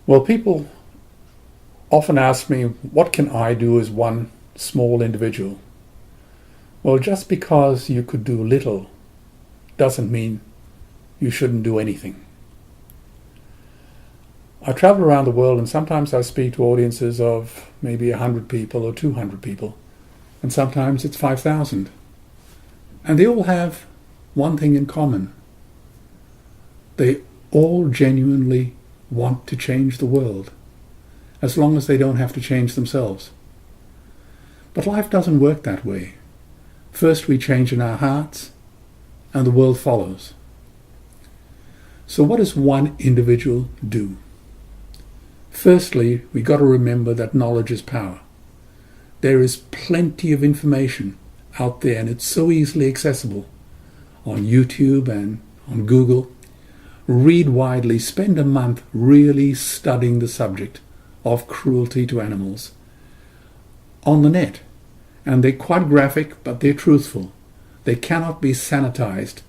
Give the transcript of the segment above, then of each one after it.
Well, people often ask me, what can I do as one small individual? Well, just because you could do little doesn't mean you shouldn't do anything. I travel around the world and sometimes I speak to audiences of maybe 100 people or 200 people, and sometimes it's 5,000. And they all have one thing in common. They all genuinely want to change the world, as long as they don't have to change themselves. But life doesn't work that way. First we change in our hearts, and the world follows. So what does one individual do? Firstly, we got to remember that knowledge is power. There is plenty of information out there, and it's so easily accessible on YouTube and on Google. Read widely, spend a month really studying the subject of cruelty to animals on the net. And they're quite graphic, but they're truthful. They cannot be sanitized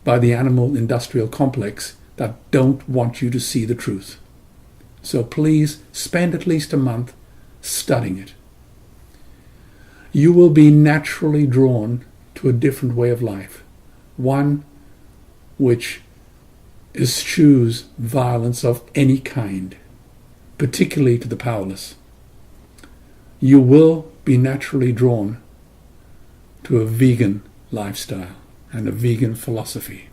by the animal industrial complex that don't want you to see the truth. So please spend at least a month studying it. You will be naturally drawn to a different way of life, one which eschews violence of any kind, particularly to the powerless. You will be naturally drawn to a vegan lifestyle and a vegan philosophy.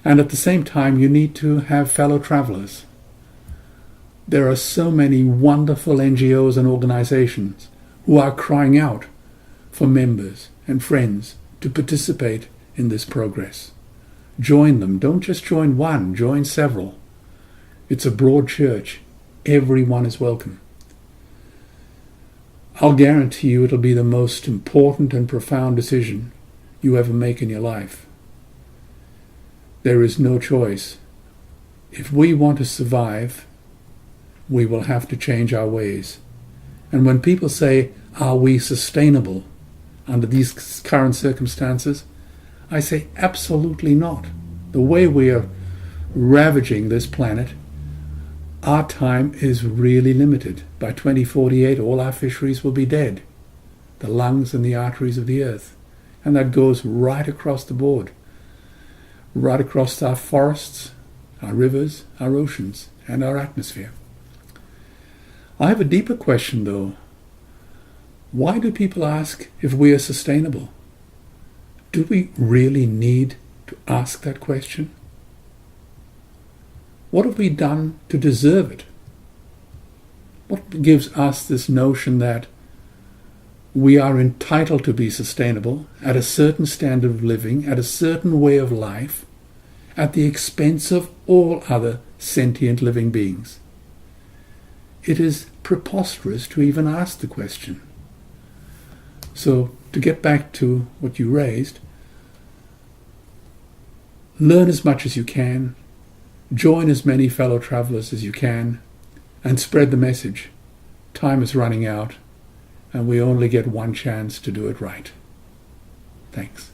And at the same time, you need to have fellow travelers. There are so many wonderful NGOs and organizations who are crying out for members and friends to participate in this progress. Join them. Don't just join one, join several. It's a broad church. Everyone is welcome. I'll guarantee you it'll be the most important and profound decision you ever make in your life. There is no choice. If we want to survive, we will have to change our ways. And when people say, are we sustainable under these current circumstances? I say, absolutely not. The way we are ravaging this planet, our time is really limited. By 2048, all our fisheries will be dead, the lungs and the arteries of the earth. And that goes right across the board, right across our forests, our rivers, our oceans, and our atmosphere. I have a deeper question, though. Why do people ask if we are sustainable? Do we really need to ask that question? What have we done to deserve it? What gives us this notion that we are entitled to be sustainable at a certain standard of living, at a certain way of life, at the expense of all other sentient living beings? It is preposterous to even ask the question. So, to get back to what you raised, learn as much as you can, join as many fellow travelers as you can, and spread the message. Time is running out, and we only get one chance to do it right. Thanks.